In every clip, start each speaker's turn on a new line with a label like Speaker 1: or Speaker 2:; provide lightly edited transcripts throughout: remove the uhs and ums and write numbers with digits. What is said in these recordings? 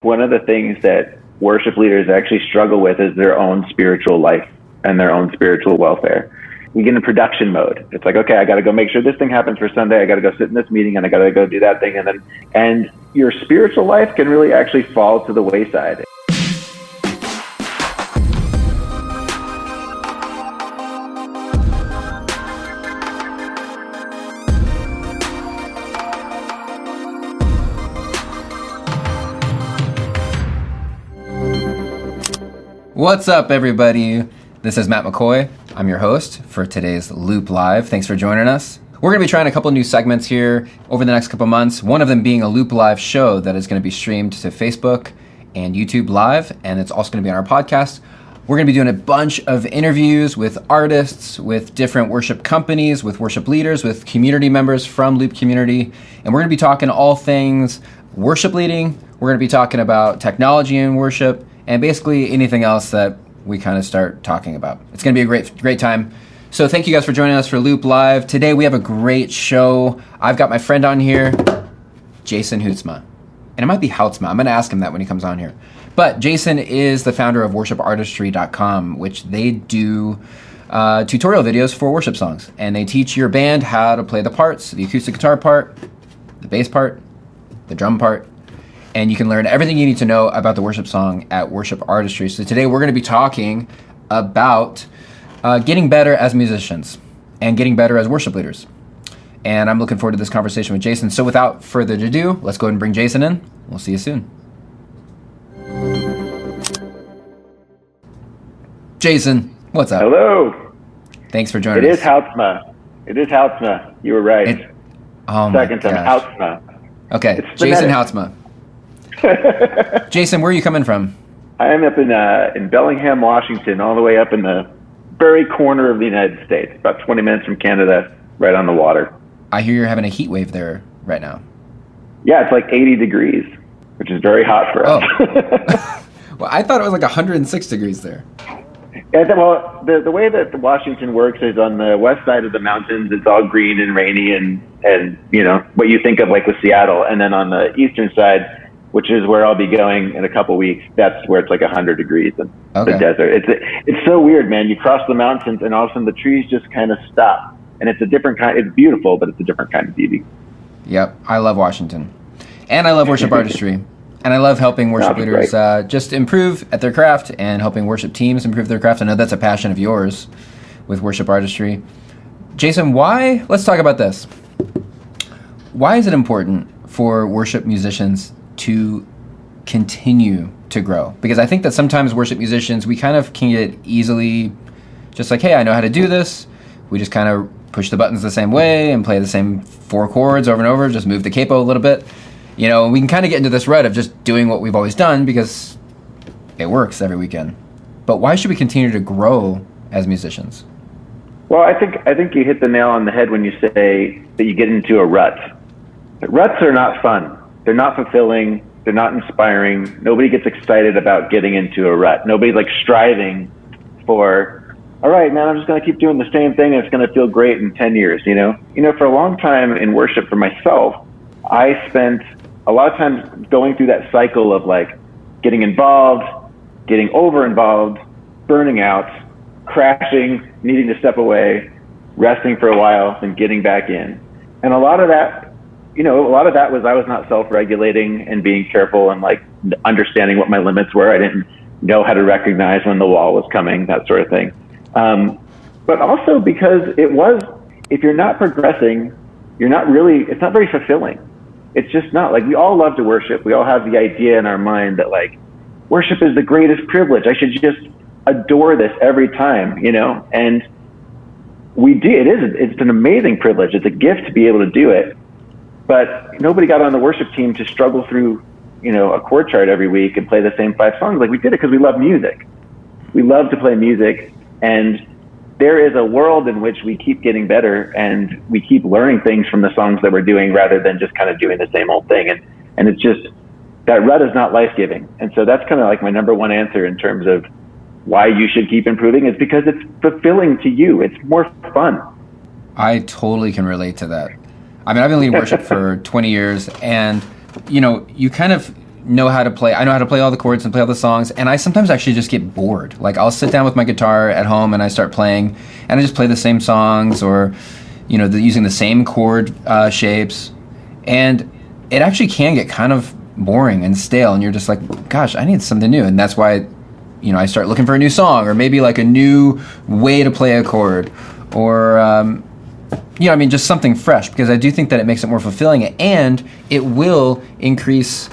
Speaker 1: one of the things that worship leaders actually struggle with is their own spiritual life and their own spiritual welfare. We get in production mode. It's like, okay, I got to go make sure this thing happens for Sunday. I got to go sit in this meeting and I got to go do that thing. And your spiritual life can really actually fall to the wayside.
Speaker 2: What's up, everybody? This is Matt McCoy. I'm your host for today's Loop Live. Thanks for joining us. We're going to be trying a couple new segments here over the next couple months. One of them being a Loop Live show that is going to be streamed to Facebook and YouTube Live, and it's also going to be on our podcast. We're going to be doing a bunch of interviews with artists, with different worship companies, with worship leaders, with community members from Loop community, and we're going to be talking all things worship leading. We're going to be talking about technology in worship, and basically anything else that we kind of start talking about. It's going to be a great time. So thank you guys for joining us for Loop Live. Today we have a great show. I've got my friend on here, Jason Houtsma. And it might be Houtsma. I'm going to ask him that when he comes on here. But Jason is the founder of worshipartistry.com, which they do tutorial videos for worship songs. And they teach your band how to play the parts, the acoustic guitar part, the bass part, the drum part. And you can learn everything you need to know about the worship song at Worship Artistry. So today we're going to be talking about getting better as musicians and getting better as worship leaders. And I'm looking forward to this conversation with Jason. So without further ado, let's go ahead and bring Jason in. We'll see you soon. Jason, what's up?
Speaker 1: Hello.
Speaker 2: Thanks for joining us.
Speaker 1: It is Houtsma. You were right.
Speaker 2: Oh my
Speaker 1: Second time,
Speaker 2: gosh.
Speaker 1: Houtsma.
Speaker 2: Okay,
Speaker 1: It's
Speaker 2: Jason
Speaker 1: phonetic.
Speaker 2: Houtsma. Jason, where are you coming from?
Speaker 1: I am up in Bellingham, Washington, all the way up in the very corner of the United States, about 20 minutes from Canada, right on the water.
Speaker 2: I hear you're having a heat wave there right now.
Speaker 1: Yeah, it's like 80 degrees, which is very hot for us.
Speaker 2: Well, I thought it was like 106 degrees there.
Speaker 1: Well, the way that Washington works is on the west side of the mountains, it's all green and rainy and you know, what you think of like with Seattle. And then on the eastern side, which is where I'll be going in a couple weeks, that's where it's like 100 degrees in the desert. It's so weird, man. You cross the mountains and all of a sudden the trees just kind of stop. And it's a different kind, it's beautiful, but it's a different kind of beauty.
Speaker 2: Yep, I love Washington. And I love worship artistry. And I love helping worship leaders just improve at their craft and helping worship teams improve their craft. I know that's a passion of yours with worship artistry. Jason, let's talk about this. Why is it important for worship musicians to continue to grow? Because I think that sometimes worship musicians, we kind of can get easily just like, hey, I know how to do this. We just kind of push the buttons the same way and play the same 4 chords over and over, just move the capo a little bit. You know, we can kind of get into this rut of just doing what we've always done because it works every weekend. But why should we continue to grow as musicians?
Speaker 1: Well, I think you hit the nail on the head when you say that you get into a rut. But ruts are not fun. They're not fulfilling. They're not inspiring. Nobody gets excited about getting into a rut. Nobody's like striving for, all right, man, I'm just going to keep doing the same thing and it's going to feel great in 10 years, you know? You know, for a long time in worship for myself, I spent a lot of times going through that cycle of like getting involved, getting over involved, burning out, crashing, needing to step away, resting for a while, and getting back in. And a lot of that was I was not self-regulating and being careful and like understanding what my limits were. I didn't know how to recognize when the wall was coming, that sort of thing. But also because if you're not progressing, it's not very fulfilling. It's just not. Like, we all love to worship. We all have the idea in our mind that like worship is the greatest privilege. I should just adore this every time, you know? And we do. It's an amazing privilege. It's a gift to be able to do it. But nobody got on the worship team to struggle through, you know, a chord chart every week and play the same 5 songs. Like, we did it because we love music. We love to play music, and there is a world in which we keep getting better and we keep learning things from the songs that we're doing rather than just kind of doing the same old thing. And it's just, that rut is not life-giving. And so that's kind of like my number one answer in terms of why you should keep improving, is because it's fulfilling to you. It's more fun.
Speaker 2: I totally can relate to that. I mean, I've been leading worship for 20 years, and, you know, you kind of know how to play. I know how to play all the chords and play all the songs, and I sometimes actually just get bored. Like I'll sit down with my guitar at home and I start playing, and I just play the same songs, or using the same chord shapes, and it actually can get kind of boring and stale, and you're just like, gosh, I need something new. And that's why I start looking for a new song, or maybe like a new way to play a chord, or just something fresh, because I do think that it makes it more fulfilling, and it will increase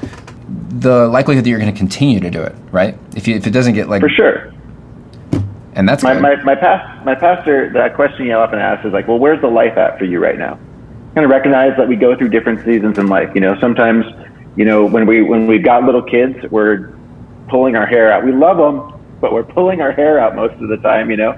Speaker 2: the likelihood that you're going to continue to do it, right? If it doesn't get like...
Speaker 1: For sure.
Speaker 2: And that's
Speaker 1: my pastor, that question he often asks is like, well, where's the life at for you right now? Kind of recognize that we go through different seasons in life. Sometimes, when we've got little kids, we're pulling our hair out. We love them, but we're pulling our hair out most of the time, And,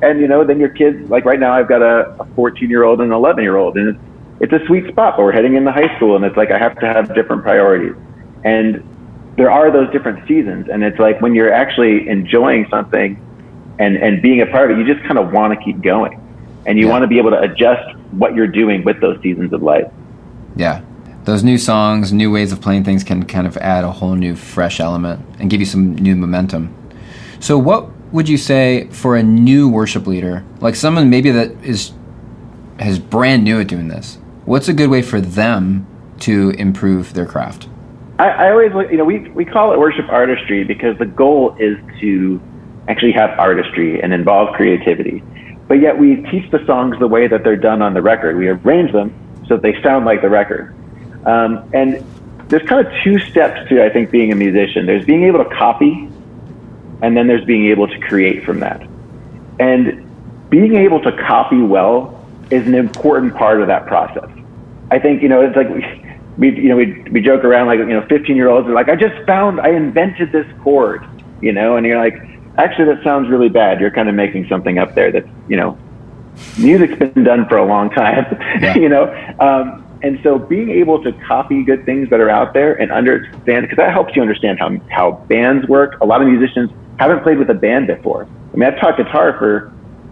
Speaker 1: then your kids, like right now I've got a 14-year-old and an 11-year-old, and it's a sweet spot, but we're heading into high school, and it's like I have to have different priorities. And there are those different seasons, and it's like when you're actually enjoying something and being a part of it, you just kind of want to keep going. And you want to be able to adjust what you're doing with those seasons of life.
Speaker 2: Yeah. Those new songs, new ways of playing things can kind of add a whole new fresh element and give you some new momentum. So what would you say for a new worship leader, like someone maybe that is brand new at doing this? What's a good way for them to improve their craft?
Speaker 1: I always look, we call it worship artistry because the goal is to actually have artistry and involve creativity. But yet we teach the songs the way that they're done on the record. We arrange them so that they sound like the record. And there's kind of two steps to, I think, being a musician. There's being able to copy, and then there's being able to create from that. And being able to copy well is an important part of that process. I think, it's like we joke around like, 15-year-olds are like, I invented this chord, and you're like, actually, that sounds really bad. You're kind of making something up there that's, music's been done for a long time,
Speaker 2: Yeah.
Speaker 1: And so being able to copy good things that are out there and understand, because that helps you understand how bands work. A lot of musicians haven't played with a band before. I mean, I've taught guitar for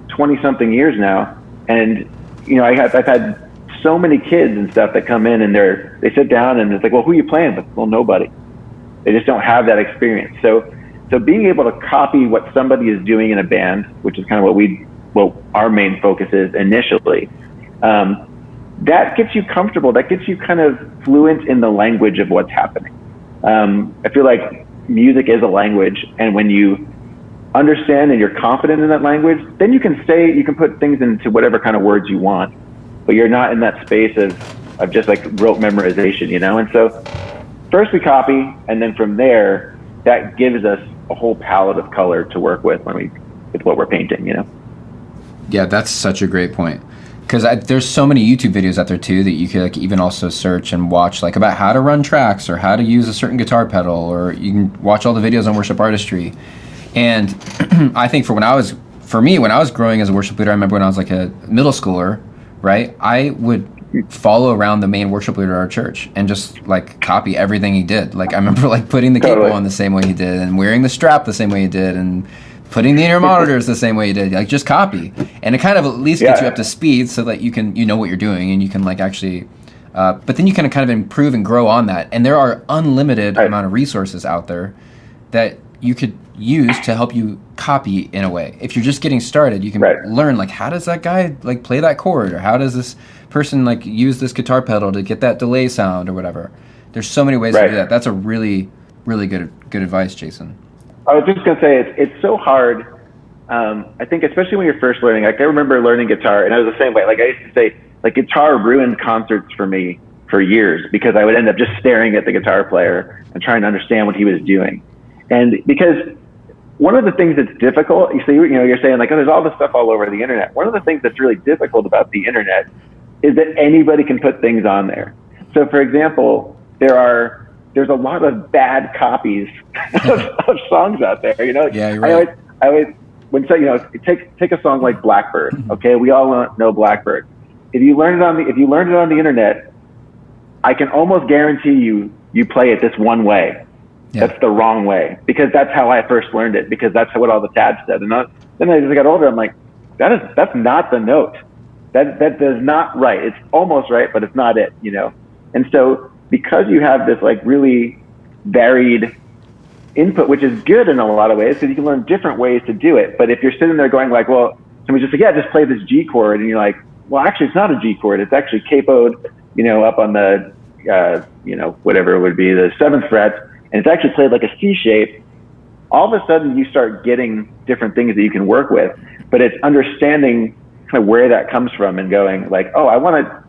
Speaker 1: 20-something years now, and, I've had so many kids and stuff that come in and they sit down and it's like, well, who are you playing with? Well, nobody. They just don't have that experience. So being able to copy what somebody is doing in a band, which is kind of what our main focus is initially, that gets you comfortable. That gets you kind of fluent in the language of what's happening. I feel like music is a language, and when you understand and you're confident in that language, then you can put things into whatever kind of words you want, but you're not in that space of just like rote memorization, And so first we copy, and then from there, that gives us a whole palette of color to work with with what we're painting,
Speaker 2: Yeah, that's such a great point. Because there's so many YouTube videos out there too that you could like even also search and watch like about how to run tracks or how to use a certain guitar pedal, or you can watch all the videos on worship artistry. And I think when I was growing as a worship leader, I remember when I was like a middle schooler, right? I would follow around the main worship leader of our church and just like copy everything he did. Like I remember like putting the cable on the same way he did, and wearing the strap the same way he did, and putting the inner monitors the same way you did, like just copy. And it kind of at least gets you up to speed so that you know what you're doing, and you can like actually, but then you can kind of improve and grow on that. And there are unlimited amount of resources out there that you could use to help you copy in a way. If you're just getting started, you can learn like, how does that guy like play that chord, or how does this person like use this guitar pedal to get that delay sound or whatever. There's so many ways to do that. That's a really, really good advice, Jason.
Speaker 1: I was just going to say, it's so hard. I think especially when you're first learning, like I remember learning guitar, and I was the same way. Like I used to say, like guitar ruined concerts for me for years, because I would end up just staring at the guitar player and trying to understand what he was doing. And because one of the things that's difficult, you're saying like, oh, there's all this stuff all over the internet. One of the things that's really difficult about the internet is that anybody can put things on there. So for example, there's a lot of bad copies of songs out there,
Speaker 2: Yeah, you're right.
Speaker 1: I always when say, take a song like Blackbird. Okay, we all know Blackbird. If you learned it on the internet, I can almost guarantee you play it this one way. Yeah. That's the wrong way, because that's how I first learned it, because that's what all the tabs said. And then as I got older, I'm like, that's not the note. That does not right. It's almost right, but it's not it, And so because you have this like really varied input, which is good in a lot of ways because you can learn different ways to do it. But if you're sitting there going like, well, somebody's just like, yeah, just play this G chord, and you're like, well, actually, it's not a G chord. It's actually capoed, up on the, whatever it would be, the 7th fret, and it's actually played like a C shape. All of a sudden, you start getting different things that you can work with. But it's understanding kind of where that comes from and going like, oh, I want to.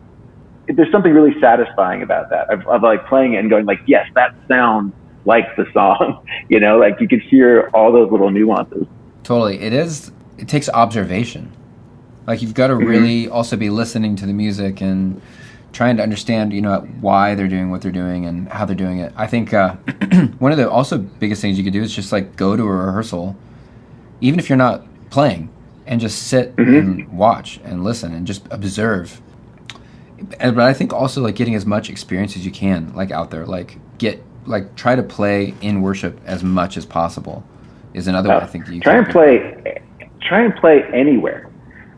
Speaker 1: There's something really satisfying about that of like playing it and going like, yes, that sounds like the song. Like you could hear all those little nuances.
Speaker 2: Totally, it takes observation. Like you've got to really also be listening to the music and trying to understand, why they're doing what they're doing and how they're doing it. I think one of the also biggest things you could do is just like go to a rehearsal, even if you're not playing, and just sit and watch and listen and just observe. But I think also like getting as much experience as you can, like out there, try to play in worship as much as possible is another way I think that you
Speaker 1: try and play anywhere.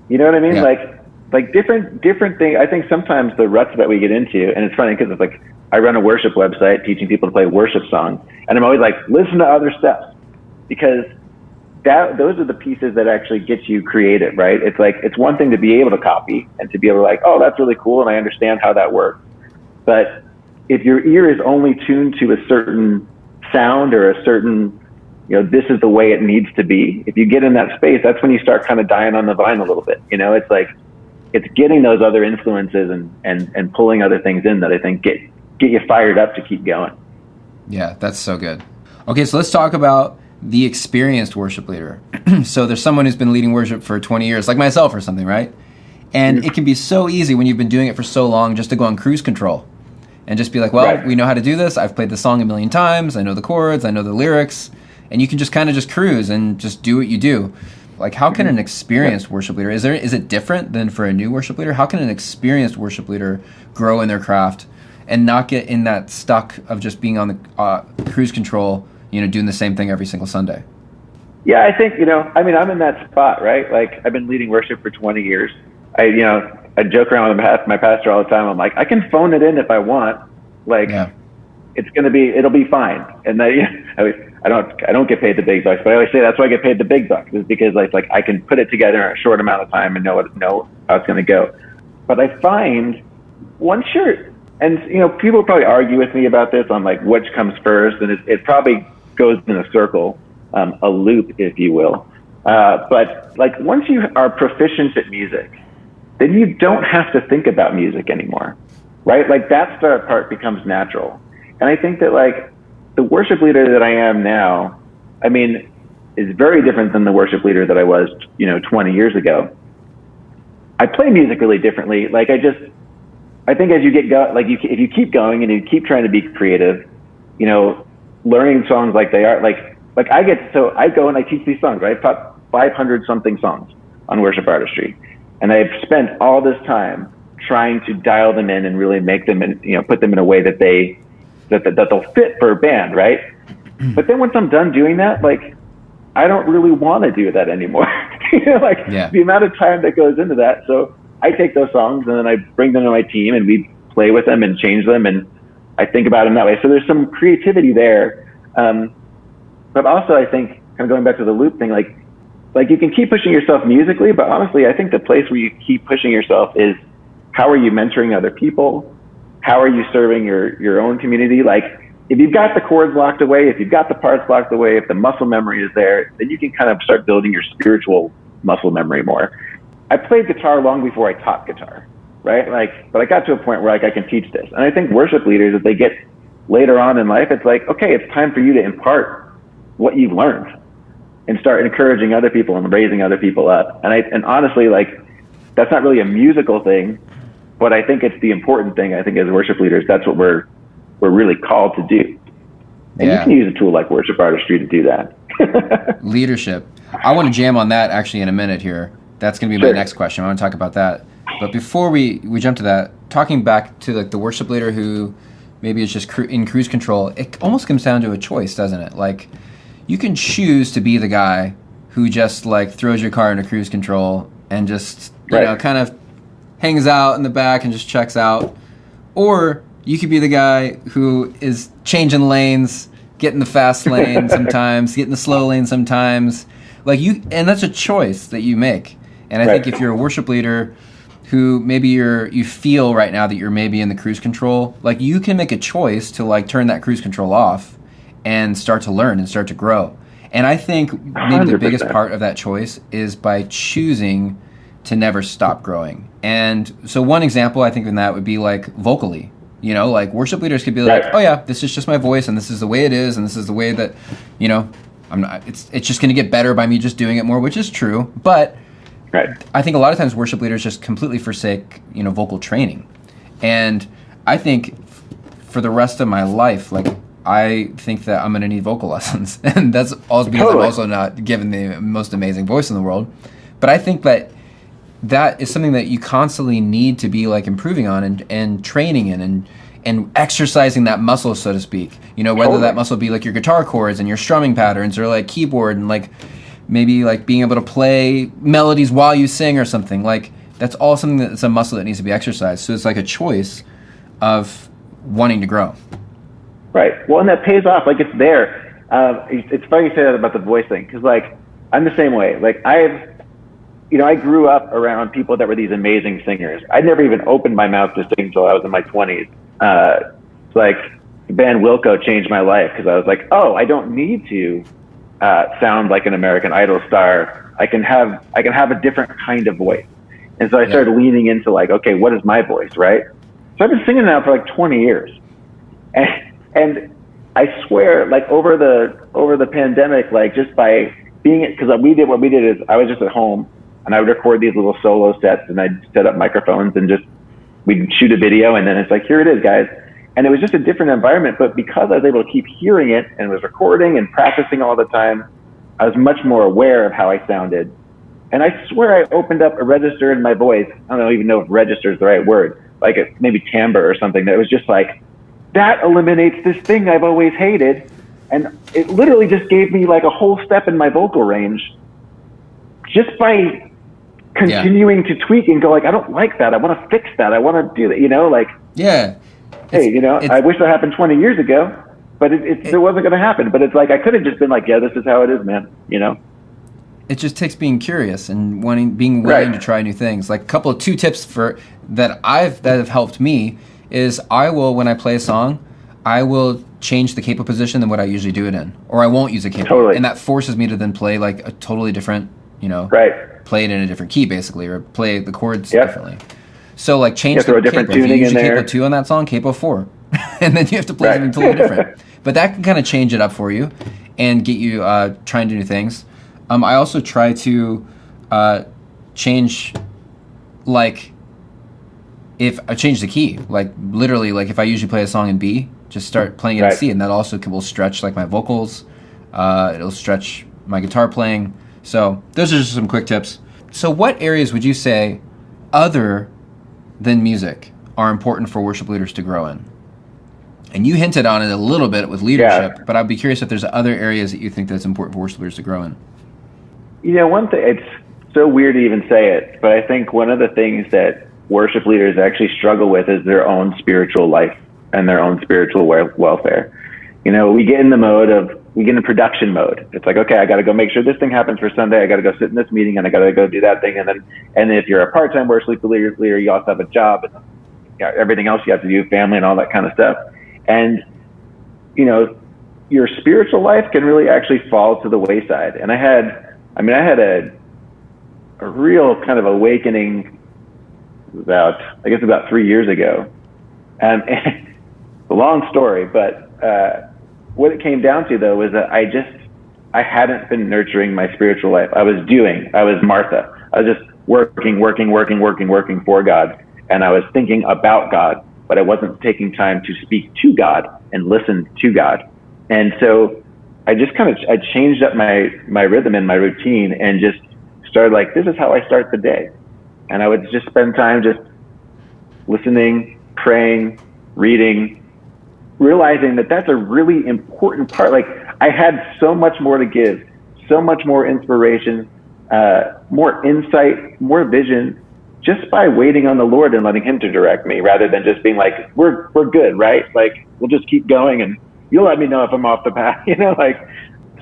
Speaker 1: You know what I mean?
Speaker 2: Yeah.
Speaker 1: Like different thing. I think sometimes the ruts that we get into, and it's funny because it's like I run a worship website teaching people to play worship songs, and I'm always like, listen to other stuff, because those are the pieces that actually get you creative, right? It's like, it's one thing to be able to copy and to be able to like, oh, that's really cool, and I understand how that works. But if your ear is only tuned to a certain sound or a certain, this is the way it needs to be. If you get in that space, that's when you start kind of dying on the vine a little bit. It's like, it's getting those other influences and pulling other things in that I think get you fired up to keep going.
Speaker 2: Yeah, that's so good. Okay, so let's talk about the experienced worship leader. So there's someone who's been leading worship for 20 years, like myself or something, right? And it can be so easy when you've been doing it for so long just to go on cruise control and just be like, well, we know how to do this. I've played the song a million times. I know the chords. I know the lyrics. And you can just kind of just cruise and just do what you do. Like, how can an experienced worship leader, is it different than for a new worship leader? How can an experienced worship leader grow in their craft and not get in that stuck of just being on the cruise control, doing the same thing every single Sunday?
Speaker 1: Yeah, I think, I'm in that spot, right? Like, I've been leading worship for 20 years. I joke around with my pastor all the time. I'm like, I can phone it in if I want. Like, it'll be fine. And I don't get paid the big bucks, but I always say that's why I get paid the big bucks, is because like I can put it together in a short amount of time and know how it's going to go. But I find once you're, and people probably argue with me about this on like which comes first, and it probably goes in a circle, a loop, if you will. But like once you are proficient at music, then you don't have to think about music anymore, right? Like that part becomes natural. And I think that like the worship leader that I am now, is very different than the worship leader that I was, 20 years ago. I play music really differently. Like I think as you get if you keep going and you keep trying to be creative, learning songs like they are, like I go and I teach these songs, right? I've taught 500 something songs on worship artistry. And I've spent all this time trying to dial them in and really make them, put them in a way that they'll fit for a band, right? But then once I'm done doing that, like, I don't really want to do that anymore. The amount of time that goes into that. So I take those songs and then I bring them to my team and we play with them and change them, and I think about them that way. So there's some creativity there. But also I think, kind of going back to the loop thing, like you can keep pushing yourself musically, but honestly, I think the place where you keep pushing yourself is how are you mentoring other people? How are you serving your own community? Like, if you've got the chords locked away, if you've got the parts locked away, if the muscle memory is there, then you can kind of start building your spiritual muscle memory more. I played guitar long before I taught guitar, right? Like, but I got to a point where like I can teach this. And I think worship leaders, if they get later on in life, it's like, okay, it's time for you to impart what you've learned and start encouraging other people and raising other people up. And honestly, like, that's not really a musical thing, but I think it's the important thing. I think as worship leaders, that's what we're really called to do. And you can use a tool like worship artistry to do that.
Speaker 2: Leadership. I want to jam on that actually in a minute here. That's going to be my next question. I want to talk about that. But before we jump to that, talking back to like the worship leader who maybe is just in cruise control, it almost comes down to a choice, doesn't it? Like, you can choose to be the guy who just like throws your car into cruise control and just kind of hangs out in the back and just checks out, or you could be the guy who is changing lanes, get in the fast lane sometimes, get in the slow lane sometimes. Like and that's a choice that you make. And I think if you're a worship leader who maybe you feel right now that you're maybe in the cruise control, like you can make a choice to like turn that cruise control off and start to learn and start to grow. And I think maybe the
Speaker 1: 100%.
Speaker 2: biggest part of that choice is by choosing to never stop growing. And so one example I think in that would be like vocally, you know, like worship leaders could be like, oh yeah, this is just my voice and this is the way it is and this is the way that, you know, it's just going to get better by me just doing it more, which is true. But I think a lot of times worship leaders just completely forsake, you know, vocal training. And I think for the rest of my life, like I think that I'm going to need vocal lessons. And that's also because I'm also not given the most amazing voice in the world. But I think that is something that you constantly need to be like improving on and training in and exercising that muscle, so to speak. You know, whether that muscle be like your guitar chords and your strumming patterns or like keyboard and like maybe like being able to play melodies while you sing or something. Like that's all something that's a muscle that needs to be exercised. So it's like a choice of wanting to grow.
Speaker 1: Right. Well, and that pays off. Like it's there. It's funny you say that about the voice thing, because like I'm the same way. Like I grew up around people that were these amazing singers. I'd never even opened my mouth to sing until I was in my 20s. It's like the band Wilco changed my life because I was like, oh, I don't need to sound like an American Idol star. I can have a different kind of voice. And so I started leaning into like, okay, what is my voice, right? So I've been singing now for like 20 years. And I swear, like over the pandemic, like just by being, because what we did is I was just at home and I would record these little solo sets and I'd set up microphones and just, we'd shoot a video and then it's like, here it is, guys. And it was just a different environment, but because I was able to keep hearing it and was recording and practicing all the time, I was much more aware of how I sounded. And I swear I opened up a register in my voice. I don't even know if register is the right word, like maybe timbre or something that was just like, that eliminates this thing I've always hated. And it literally just gave me like a whole step in my vocal range just by continuing to tweak and go like, I don't like that. I want to fix that. I want to do that, you know, like, hey, you know, I wish that happened 20 years ago, but it wasn't going to happen. But it's like, I could have just been like, yeah, this is how it is, man. You know?
Speaker 2: It just takes being curious and being willing to try new things. Like two tips that have helped me is I will, when I play a song, I will change the capo position than what I usually do it in, or I won't use a capo, and that forces me to then play like a totally different, you know, play it in a different key basically, or play the chords differently. So like change the capo. If you use a capo 2 on that song, capo 4, and then you have to play something totally different. But that can kind of change it up for you and get you trying to do new things. I also try to change, like, if I change the key, like literally, like if I usually play a song in B, just start playing it in C, and that also will stretch like my vocals. It'll stretch my guitar playing. So those are just some quick tips. So what areas would you say, other than music, are important for worship leaders to grow in? And you hinted on it a little bit with leadership, but I'd be curious if there's other areas that you think that's important for worship leaders to grow in.
Speaker 1: You know, one thing, it's so weird to even say it, but I think one of the things that worship leaders actually struggle with is their own spiritual life and their own spiritual welfare. You know, we get in production mode. It's like, okay, I got to go make sure this thing happens for Sunday. I got to go sit in this meeting and I got to go do that thing. And if you're a part-time worship leader, you also have a job and everything else you have to do, family and all that kind of stuff. And, you know, your spiritual life can really actually fall to the wayside. And I had a real kind of awakening about 3 years ago. And it's a long story, but what it came down to though was that I hadn't been nurturing my spiritual life. I was Martha. I was just working for God. And I was thinking about God, but I wasn't taking time to speak to God and listen to God. And so I changed up my rhythm and my routine and just started like, this is how I start the day. And I would just spend time just listening, praying, reading, realizing that that's a really important part. Like I had so much more to give, so much more inspiration, more insight, more vision, just by waiting on the Lord and letting Him to direct me, rather than just being like, we're good, right? Like we'll just keep going and you'll let me know if I'm off the path, like,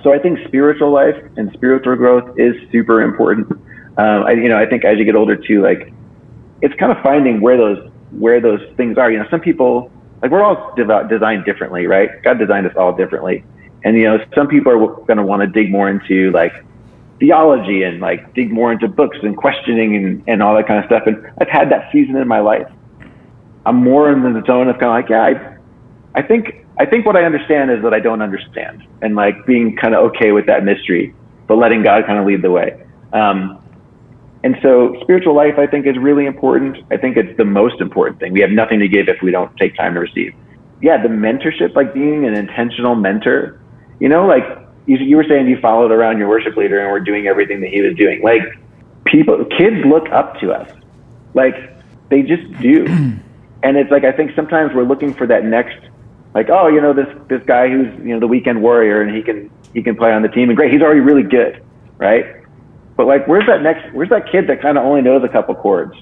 Speaker 1: so I think spiritual life and spiritual growth is super important. I think as you get older too, like, it's kind of finding where those things are. Some people, like, we're all designed differently, right? God designed us all differently. And, some people are going to want to dig more into like theology and like dig more into books and questioning and all that kind of stuff. And I've had that season in my life. I'm more in the zone of kind of like, yeah, I think what I understand is that I don't understand, and like being kind of okay with that mystery, but letting God kind of lead the way. And so spiritual life, I think, is really important. I think it's the most important thing. We have nothing to give if we don't take time to receive. Yeah, the mentorship, like being an intentional mentor, like you were saying, you followed around your worship leader and were doing everything that he was doing. Like, kids look up to us. Like, they just do. And it's like, I think sometimes we're looking for that next, like, oh, this guy who's, the weekend warrior, and he can play on the team, and great, he's already really good, right? But like, where's that kid that kind of only knows a couple chords?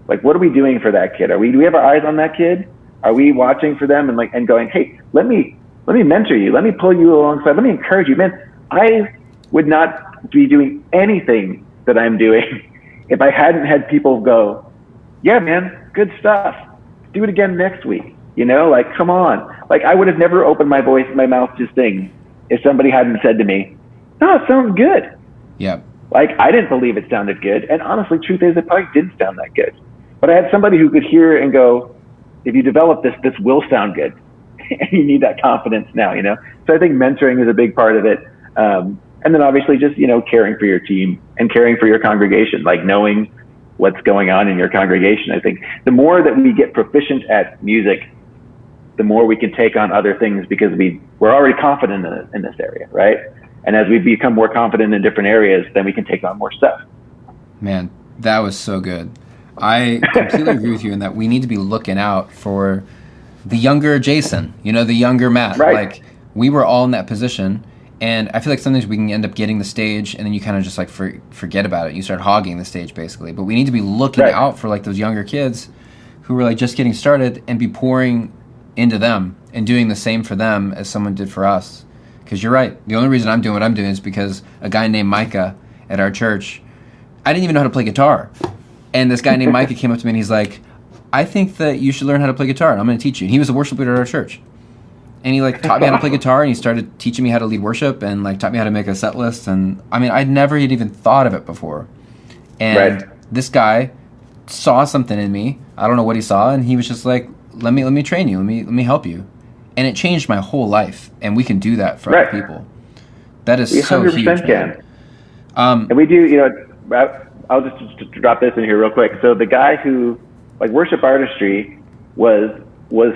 Speaker 1: Like, what are we doing for that kid? Do we have our eyes on that kid? Are we watching for them and going, hey, let me mentor you. Let me pull you alongside. Let me encourage you, man. I would not be doing anything that I'm doing if I hadn't had people go, yeah, man, good stuff. Do it again next week. Like, come on. Like, I would have never opened my mouth to sing if somebody hadn't said to me, no, it sounds good.
Speaker 2: Yeah.
Speaker 1: Like, I didn't believe it sounded good. And honestly, truth is, it probably didn't sound that good. But I had somebody who could hear and go, if you develop this will sound good. And you need that confidence now, So I think mentoring is a big part of it. And then obviously just, caring for your team and caring for your congregation, like knowing what's going on in your congregation. I think the more that we get proficient at music, the more we can take on other things, because we're already confident in this area, right? And as we become more confident in different areas, then we can take on more stuff.
Speaker 2: Man, that was so good. I completely agree with you in that we need to be looking out for the younger Jason, the younger Matt.
Speaker 1: Right.
Speaker 2: Like, we were all in that position, and I feel like sometimes we can end up getting the stage and then you kind of just like forget about it. You start hogging the stage basically. But we need to be looking out for like those younger kids who were like just getting started, and be pouring into them and doing the same for them as someone did for us. Because you're right. The only reason I'm doing what I'm doing is because a guy named Micah at our church, I didn't even know how to play guitar. And this guy named Micah came up to me and he's like, I think that you should learn how to play guitar, and I'm going to teach you. And he was a worship leader at our church. And he like taught me how to play guitar, and he started teaching me how to lead worship, and like taught me how to make a set list. And I mean, I'd never even thought of it before. And this guy saw something in me. I don't know what he saw, and he was just like, let me train you. Let me help you. And it changed my whole life, and we can do that for other people. That is so huge, man.
Speaker 1: Can. And we do, I'll just drop this in here real quick. So the guy who, like, worship artistry was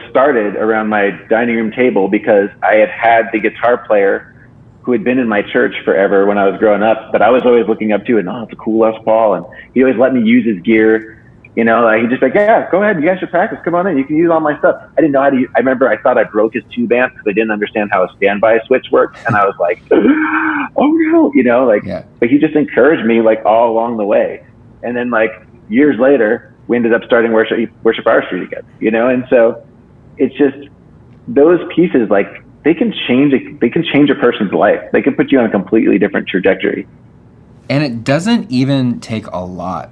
Speaker 1: started around my dining room table because I had the guitar player who had been in my church forever when I was growing up, that I was always looking up to, and it's a cool Les Paul, and he always let me use his gear. Like, he just like, yeah, go ahead, you guys should practice. Come on in, you can use all my stuff. I didn't know how to I remember I thought I broke his tube amp because I didn't understand how a standby switch worked, and I was like, oh no, But he just encouraged me like all along the way. And then like years later, we ended up starting worship artistry together, And so it's just those pieces, like, they can change a person's life. They can put you on a completely different trajectory.
Speaker 2: And it doesn't even take a lot.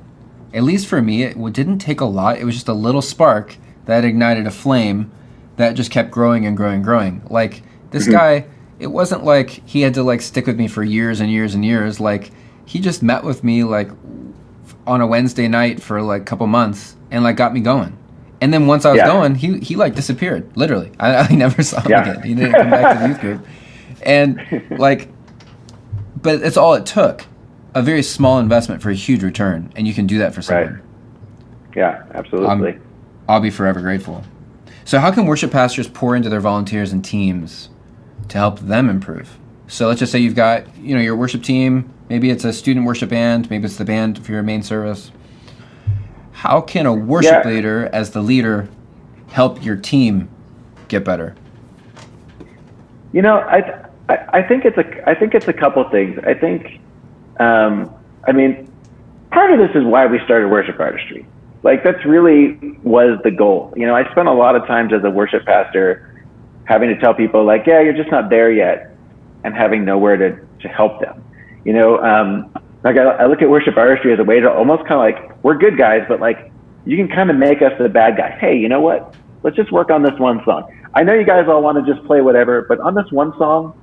Speaker 2: At least for me, it didn't take a lot. It was just a little spark that ignited a flame that just kept growing and growing and growing. Like, this guy, it wasn't like he had to like stick with me for years and years and years. Like, he just met with me like on a Wednesday night for like a couple months and like got me going. And then once I was going, he like disappeared, literally. I never saw him again. He didn't come back to the youth group. And like, but it's all it took. A very small investment for a huge return, and you can do that for someone.
Speaker 1: Right. Yeah, absolutely.
Speaker 2: I'll be forever grateful. So how can worship pastors pour into their volunteers and teams to help them improve? So let's just say you've got, your worship team, maybe it's a student worship band, maybe it's the band for your main service. How can a worship leader, as the leader, help your team get better?
Speaker 1: I think it's a couple things. I think, part of this is why we started worship artistry. Like, that's really was the goal. I spent a lot of times as a worship pastor having to tell people like, yeah, you're just not there yet, and having nowhere to help them. Like I look at worship artistry as a way to almost kind of like, we're good guys, but like you can kind of make us the bad guy. Hey, you know what? Let's just work on this one song. I know you guys all want to just play whatever, but on this one song,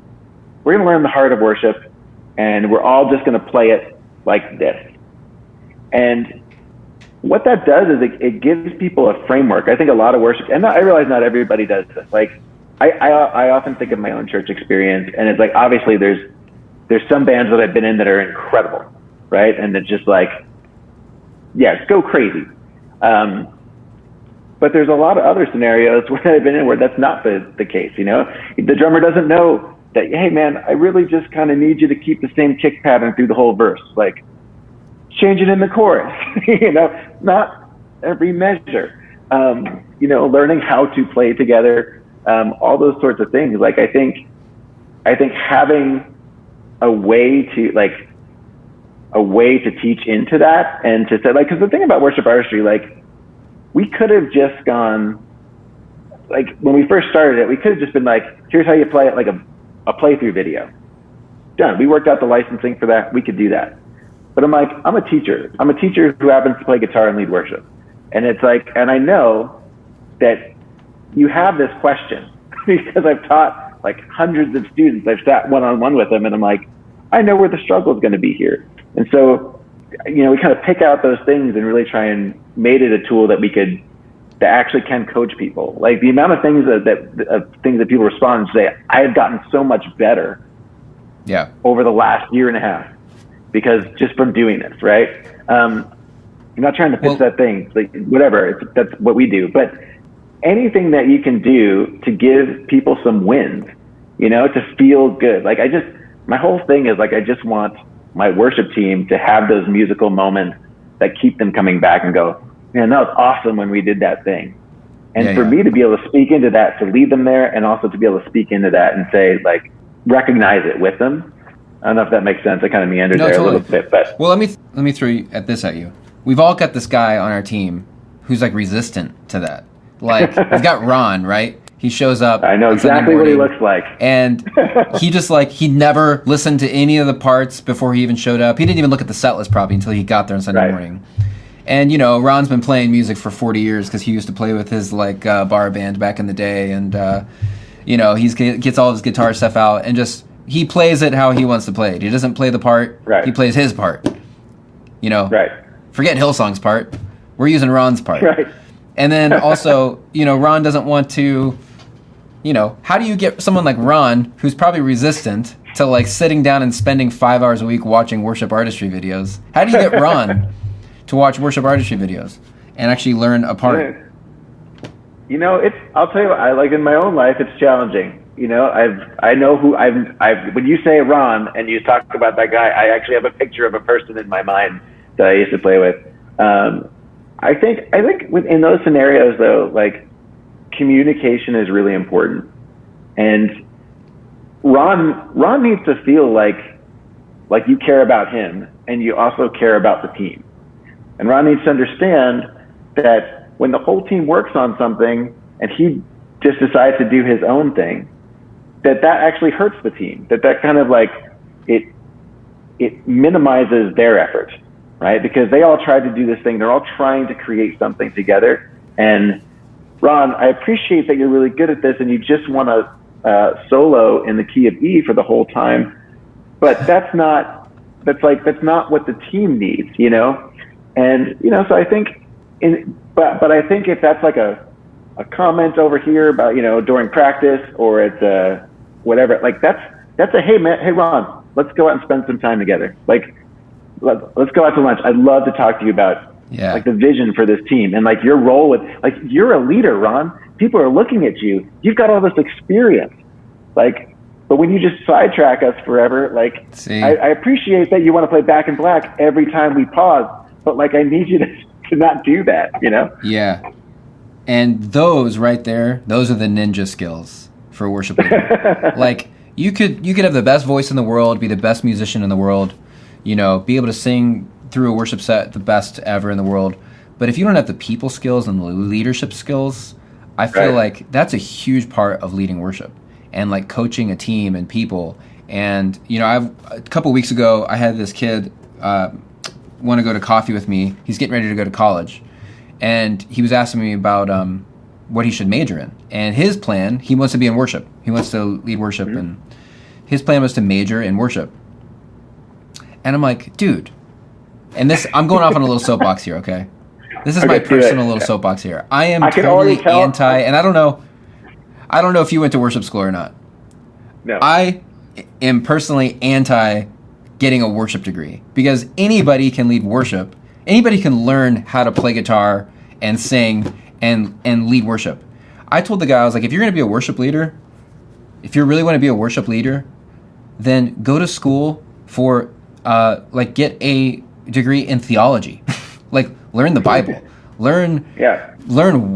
Speaker 1: we're going to learn the heart of worship, and we're all just going to play it like this. And what that does is it gives people a framework. I think a lot of worship, and I realize not everybody does this. Like I often think of my own church experience, and it's like, obviously there's some bands that I've been in that are incredible, right? And it's just like, yeah, go crazy. But there's a lot of other scenarios where I've been in where that's not the case, The drummer doesn't know that, hey man, I really just kind of need you to keep the same kick pattern through the whole verse. Like, change it in the chorus, not every measure. Learning how to play together, all those sorts of things. Like, I think having a way to teach into that, and to say, like, because the thing about worship artistry, like, we could have just gone, like, when we first started it, we could have just been like, here's how you play it, like a playthrough video. Done. We worked out the licensing for that. We could do that. But I'm like, I'm a teacher. I'm a teacher who happens to play guitar and lead worship. And it's like, and I know that you have this question because I've taught like hundreds of students. I've sat one-on-one with them, and I'm like, I know where the struggle is going to be here. And so, we kind of pick out those things and really try and made it a tool that actually can coach people. Like, the amount of things that people respond and say, I have gotten so much better over the last year and a half because just from doing this, right? I'm not trying to pitch that thing, like, whatever, that's what we do. But anything that you can do to give people some wins, to feel good. Like, my whole thing is like, I just want my worship team to have those musical moments that keep them coming back and go, man, that was awesome when we did that thing. And for me to be able to speak into that, to lead them there, and also to be able to speak into that and say, like, recognize it with them. I don't know if that makes sense. I kind of meandered there totally. A little bit, but
Speaker 2: well, let me throw this at you. We've all got this guy on our team who's like resistant to that. Like, we've got Ron, right? He shows up.
Speaker 1: I know exactly what he looks like.
Speaker 2: And he never listened to any of the parts before he even showed up. He didn't even look at the set list probably until he got there on Sunday morning. And, Ron's been playing music for 40 years because he used to play with his, like, bar band back in the day. And, he gets all of his guitar stuff out and just, he plays it how he wants to play it. He doesn't play the part.
Speaker 1: Right.
Speaker 2: He plays his part.
Speaker 1: Right.
Speaker 2: Forget Hillsong's part. We're using Ron's part.
Speaker 1: Right.
Speaker 2: And then also, Ron doesn't want to, how do you get someone like Ron, who's probably resistant to, like, sitting down and spending 5 hours a week watching worship artistry videos? How do you get Ron to watch worship artistry videos and actually learn a part?
Speaker 1: I'll tell you what, like, in my own life, it's challenging. I know who when you say Ron and you talk about that guy, I actually have a picture of a person in my mind that I used to play with. I think in those scenarios, though, like, communication is really important, and Ron needs to feel like you care about him and you also care about the team. And Ron needs to understand that when the whole team works on something and he just decides to do his own thing, that actually hurts the team. That kind of like it minimizes their effort, right? Because they all tried to do this thing. They're all trying to create something together. And Ron, I appreciate that you're really good at this and you just want to solo in the key of E for the whole time, but that's not what the team needs, And so I think but I think if that's like a comment over here about during practice, or it's whatever, like that's a hey Ron, let's go out and spend some time together. Like let's go out to lunch. I'd love to talk to you about like the vision for this team and like your role with, like, you're a leader, Ron. People are looking at you. You've got all this experience. Like, but when you just sidetrack us forever, like, I appreciate that you want to play Back in Black every time we pause, but like, I need you to not do that,
Speaker 2: Yeah. And those right there, those are the ninja skills for a worship leader. Like, you could have the best voice in the world, be the best musician in the world, be able to sing through a worship set the best ever in the world. But if you don't have the people skills and the leadership skills I feel
Speaker 1: Right.
Speaker 2: like that's a huge part of leading worship and like coaching a team and people. And a couple weeks ago, I had this kid want to go to coffee with me. He's getting ready to go to college, and he was asking me about what he should major in. And his plan, he wants to be in worship. He wants to lead worship, and his plan was to major in worship. And I'm like, dude, and this, I'm going off on a little soapbox here, okay? This is my personal little soapbox here. I am totally anti, and I don't know if you went to worship school or not.
Speaker 1: No.
Speaker 2: I am personally anti getting a worship degree, because anybody can lead worship. Anybody can learn how to play guitar and sing and lead worship. I told the guy, I was like, if you're going to be a worship leader, if you really want to be a worship leader, then go to school for get a degree in theology. Like, learn the Bible. Learn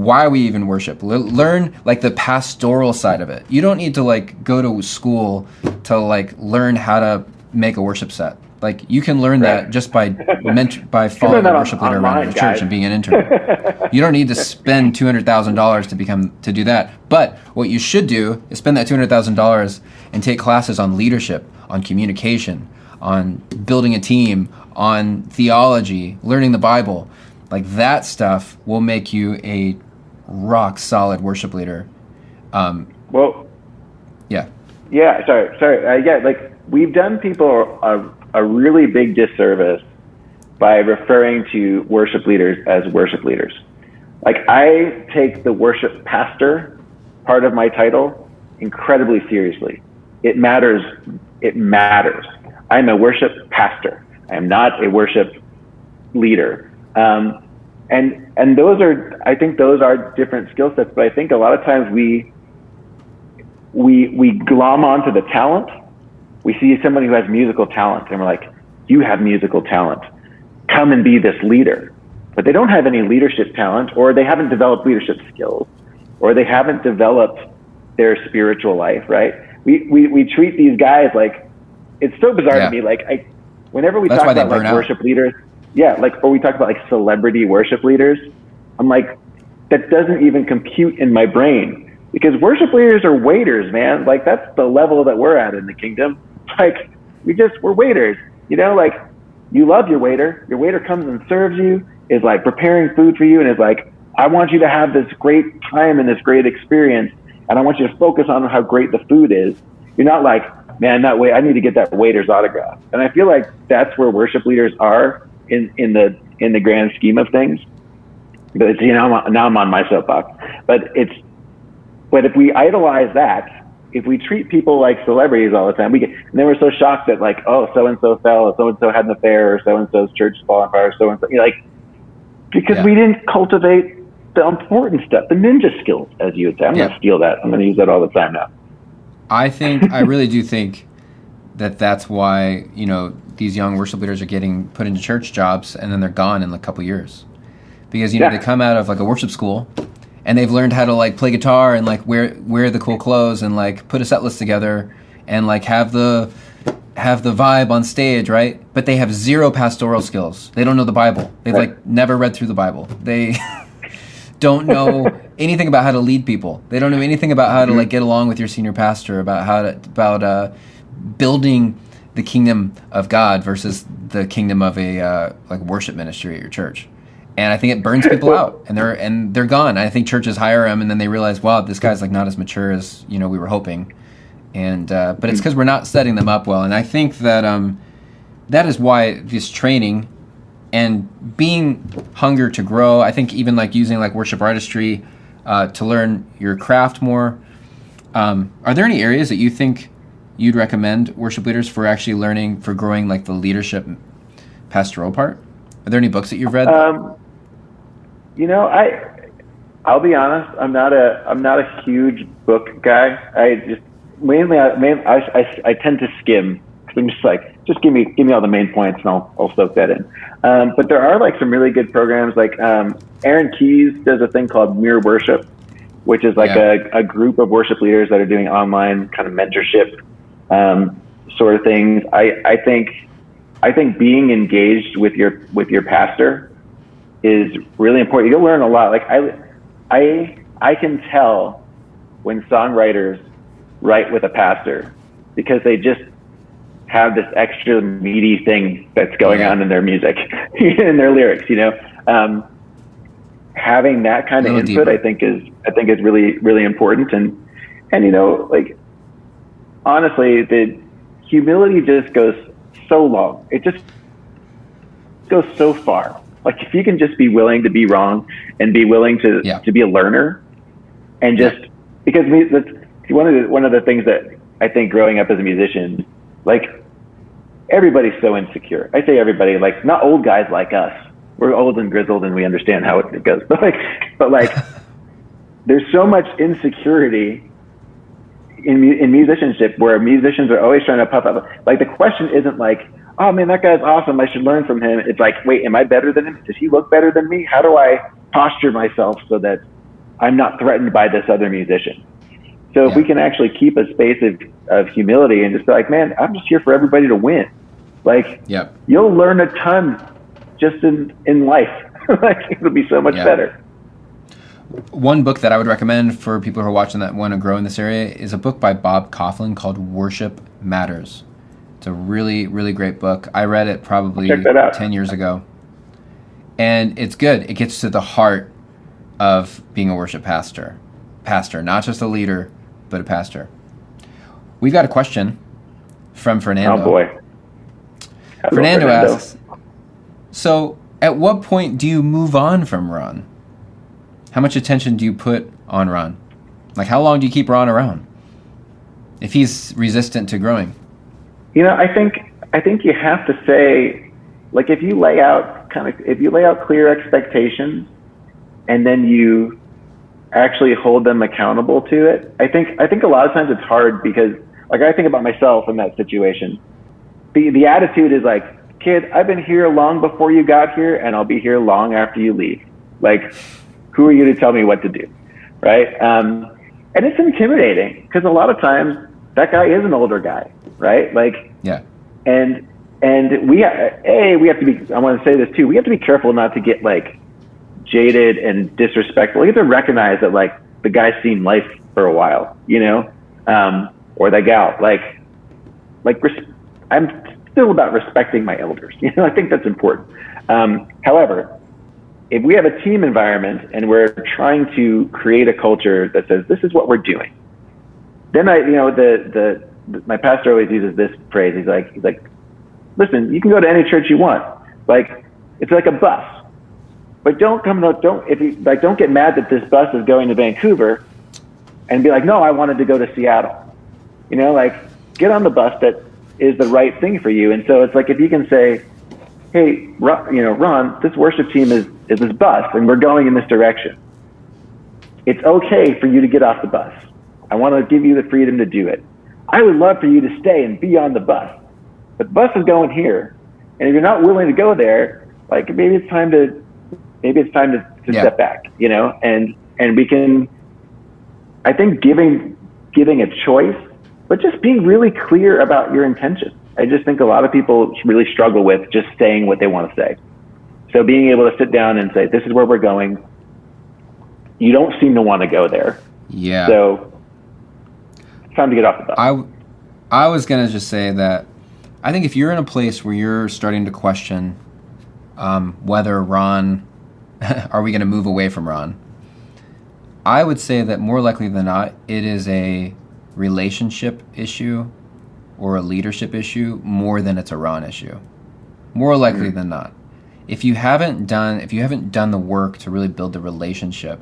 Speaker 2: why we even worship. Learn like the pastoral side of it. You don't need to like go to school to like learn how to make a worship set. Like, you can learn that just by following a worship leader around the church and being an intern. You don't need to spend $200,000 to do that. But what you should do is spend that $200,000 and take classes on leadership, on communication, on building a team, on theology, learning the Bible. Like, that stuff will make you a rock solid worship leader.
Speaker 1: Like, we've done people a really big disservice by referring to worship leaders as worship leaders. Like, I take the worship pastor part of my title incredibly seriously. It matters. It matters. I'm a worship pastor. I am not a worship leader. And those are, I think those are different skill sets, but I think a lot of times we glom onto the talent. We see somebody who has musical talent and we're like, you have musical talent. Come and be this leader. But they don't have any leadership talent, or they haven't developed leadership skills, or they haven't developed their spiritual life, right? We treat these guys like, it's so bizarre to me. Like, whenever we talk about like worship leaders, or we talk about like celebrity worship leaders, I'm like, that doesn't even compute in my brain, because worship leaders are waiters, man. Like, that's the level that we're at in the kingdom. Like, we're waiters, like, you love your waiter. Your waiter comes and serves you, is like preparing food for you, and is like, I want you to have this great time and this great experience, and I want you to focus on how great the food is. You're not like, man, I need to get that waiter's autograph. And I feel like that's where worship leaders are in the grand scheme of things. But it's, now I'm on my soapbox. But if we idolize that, if we treat people like celebrities all the time, and then we're so shocked that like, oh, so-and-so fell, or so-and-so had an affair, or so-and-so's church fell on fire, so-and-so, because we didn't cultivate the important stuff, the ninja skills, as you would say. I'm going to steal that. I'm going to use that all the time now.
Speaker 2: I really do think that that's why, these young worship leaders are getting put into church jobs and then they're gone in a couple years. Because, they come out of like a worship school and they've learned how to like play guitar and like wear the cool clothes and like put a set list together and like have the vibe on stage, right? But they have zero pastoral skills. They don't know the Bible. They've like never read through the Bible. They don't know anything about how to lead people. They don't know anything about how to like get along with your senior pastor, about building the kingdom of God versus the kingdom of a like worship ministry at your church. And I think it burns people out, and they're gone. I think churches hire them, and then they realize, wow, this guy's like not as mature as we were hoping. And but it's because we're not setting them up well. And I think that that is why this training and being hunger to grow. I think even like using like worship artistry to learn your craft more. Are there any areas that you think you'd recommend worship leaders for actually learning, for growing like the leadership pastoral part? Are there any books that you've read?
Speaker 1: I'll be honest. I'm not a huge book guy. I just I tend to skim. I'm just like, just give me all the main points and I'll soak that in. But there are like some really good programs. Like Aaron Keyes does a thing called Mere Worship, which is like a group of worship leaders that are doing online kind of mentorship sort of things. I think being engaged with your pastor is really important. You'll learn a lot. Like I can tell when songwriters write with a pastor because they just have this extra meaty thing that's going on in their music, in their lyrics, having that kind of input, I think is really, really important. And, like, honestly, the humility just goes so long. It just goes so far. Like, if you can just be willing to be wrong and be willing to be a learner, and just because that's one of the things that I think growing up as a musician, like, everybody's so insecure. I say everybody, like, not old guys like us. We're old and grizzled and we understand how it goes. But like, there's so much insecurity in musicianship where musicians are always trying to puff up. Like, the question isn't like, oh man, that guy's awesome, I should learn from him. It's like, wait, am I better than him? Does he look better than me? How do I posture myself so that I'm not threatened by this other musician? So if we can actually keep a space of humility and just be like, man, I'm just here for everybody to win. Like, you'll learn a ton just in life. Like, it'll be so much better.
Speaker 2: One book that I would recommend for people who are watching that want to grow in this area is a book by Bob Coughlin called Worship Matters. It's a really, really great book. I read it probably 10 years ago. And it's good. It gets to the heart of being a worship pastor. Not just a leader, but a pastor. We've got a question from Fernando.
Speaker 1: Oh, boy.
Speaker 2: Fernando asks, so at what point do you move on from Ron? How much attention do you put on Ron? Like, how long do you keep Ron around if he's resistant to growing?
Speaker 1: I think you have to say, like, if you lay out clear expectations and then you actually hold them accountable to it. I think a lot of times it's hard because, like, I think about myself in that situation. The attitude is like, kid, I've been here long before you got here, and I'll be here long after you leave. Like, who are you to tell me what to do, right? And it's intimidating because a lot of times that guy is an older guy, right? Like, and we have to be. I want to say this too. We have to be careful not to get, like, jaded and disrespectful. We have to recognize that, like, the guy's seen life for a while, or the gal. Like I'm still about respecting my elders. I think that's important. However, if we have a team environment and we're trying to create a culture that says this is what we're doing, then my pastor always uses this phrase. He's like, listen, you can go to any church you want. Like, it's like a bus. But don't get mad that this bus is going to Vancouver and be like, no, I wanted to go to Seattle. Like, get on the bus that is the right thing for you. And so it's like, if you can say, hey, Ron, this worship team is this bus and we're going in this direction. It's okay for you to get off the bus. I want to give you the freedom to do it. I would love for you to stay and be on the bus. But the bus is going here. And if you're not willing to go there, like, maybe it's time to step back, and we can, I think, giving a choice, but just being really clear about your intention. I just think a lot of people really struggle with just saying what they want to say. So being able to sit down and say, this is where we're going. You don't seem to want to go there. Yeah. So it's time to get off the bus.
Speaker 2: I was going to just say that I think if you're in a place where you're starting to question whether Ron, are we going to move away from Ron? I would say that more likely than not, it is a relationship issue or a leadership issue more than it's a Ron issue. More likely than not. If you haven't done the work to really build the relationship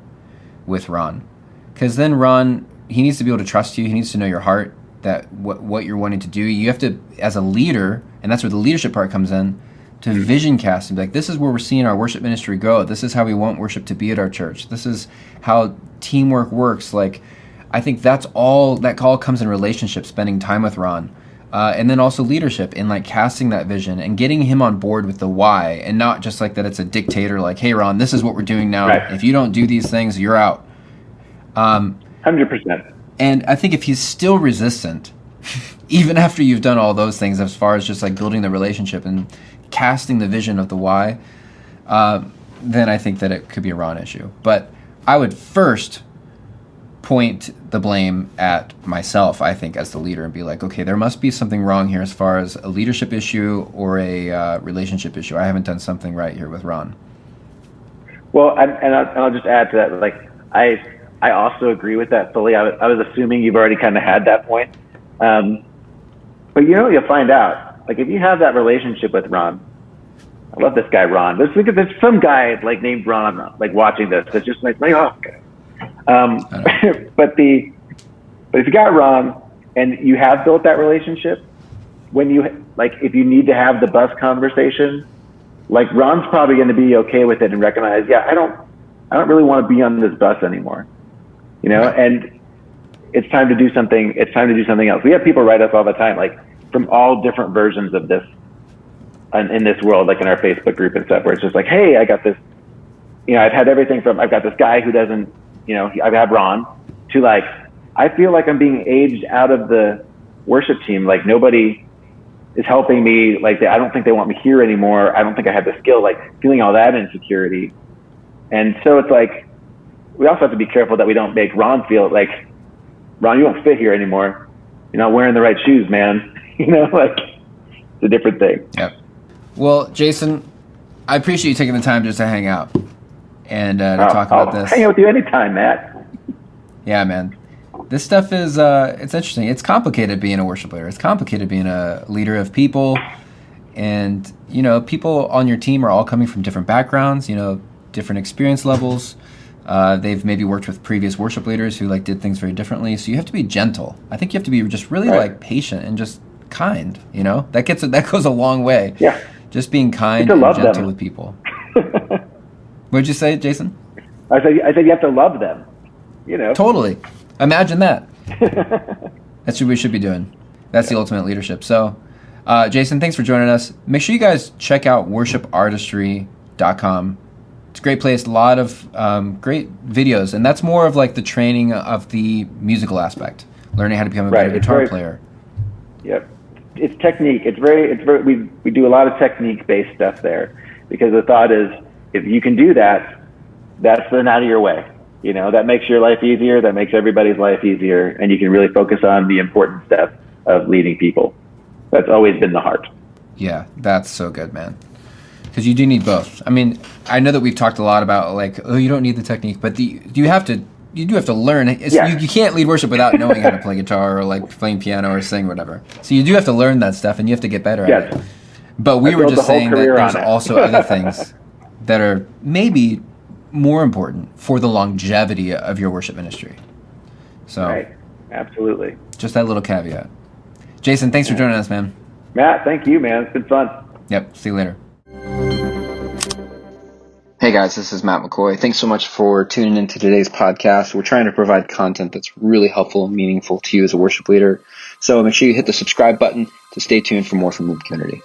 Speaker 2: with Ron, because then Ron, he needs to be able to trust you. He needs to know your heart, that what you're wanting to do. You have to, as a leader, and that's where the leadership part comes in, to vision cast and be like, this is where we're seeing our worship ministry grow. This is how we want worship to be at our church. This is how teamwork works. Like, I think that all comes in relationship, spending time with Ron. And then also leadership in, like, casting that vision and getting him on board with the why, and not just like that it's a dictator, like, hey, Ron, this is what we're doing now. Right. If you don't do these things, you're out.
Speaker 1: 100%.
Speaker 2: And I think if he's still resistant, even after you've done all those things, as far as just like building the relationship and casting the vision of the why, then I think that it could be a Ron issue. But I would first point the blame at myself, I think, as the leader, and be like, okay, there must be something wrong here as far as a leadership issue or a relationship issue. I haven't done something right here with Ron.
Speaker 1: Well, I'll just add to that. Like, I also agree with that fully. I was assuming you've already kind of had that point. But you'll find out. Like, if you have that relationship with Ron, I love this guy, Ron. There's some guy like named Ron, like watching this. That's just like oh, okay. But if you got Ron and you have built that relationship, if you need to have the bus conversation, like Ron's probably going to be okay with it and recognize, yeah, I don't really want to be on this bus anymore, and it's time to do something. It's time to do something else. We have people write us all the time, like from all different versions of this in this world, like in our Facebook group and stuff, where it's just like, hey, I got this, I've had everything from, I've got this guy who doesn't, I've had Ron, to like, I feel like I'm being aged out of the worship team. Like nobody is helping me. Like I don't think they want me here anymore. I don't think I have the skill, like feeling all that insecurity. And so it's like, we also have to be careful that we don't make Ron feel like, Ron, you won't fit here anymore. You're not wearing the right shoes, man. Like it's a different thing.
Speaker 2: Yep. Well, Jason, I appreciate you taking the time just to hang out and to talk about this.
Speaker 1: Hang out with you anytime, Matt.
Speaker 2: Yeah, man. This stuff is, it's interesting. It's complicated being a worship leader. It's complicated being a leader of people. And, people on your team are all coming from different backgrounds, different experience levels. They've maybe worked with previous worship leaders who did things very differently. So you have to be gentle. I think you have to be just really patient and just kind, that goes a long way.
Speaker 1: Yeah.
Speaker 2: Just being kind and gentle with people. What'd you say, Jason?
Speaker 1: I said you have to love them,
Speaker 2: Totally. Imagine that. That's what we should be doing. That's the ultimate leadership. So, Jason, thanks for joining us. Make sure you guys check out worshipartistry.com. It's a great place. A lot of great videos. And that's more of the training of the musical aspect. Learning how to become a better guitar player.
Speaker 1: Yep. It's technique. We do a lot of technique-based stuff there, because the thought is, if you can do that, that's then out of your way. That makes your life easier. That makes everybody's life easier, and you can really focus on the important stuff of leading people. That's always been the heart.
Speaker 2: Yeah, that's so good, man. Because you do need both. I mean, I know that we've talked a lot about you don't need the technique, but you do have to learn. You can't lead worship without knowing how to play guitar or playing piano or sing, whatever. So you do have to learn that stuff, and you have to get better at it. But we were just saying that there's also other things that are maybe more important for the longevity of your worship ministry. So,
Speaker 1: right. Absolutely.
Speaker 2: Just that little caveat. Jason, thanks for joining us, man.
Speaker 1: Matt, thank you, man. It's been fun.
Speaker 2: Yep. See you later. Hey guys, this is Matt McCoy. Thanks so much for tuning into today's podcast. We're trying to provide content that's really helpful and meaningful to you as a worship leader. So make sure you hit the subscribe button to stay tuned for more from the community.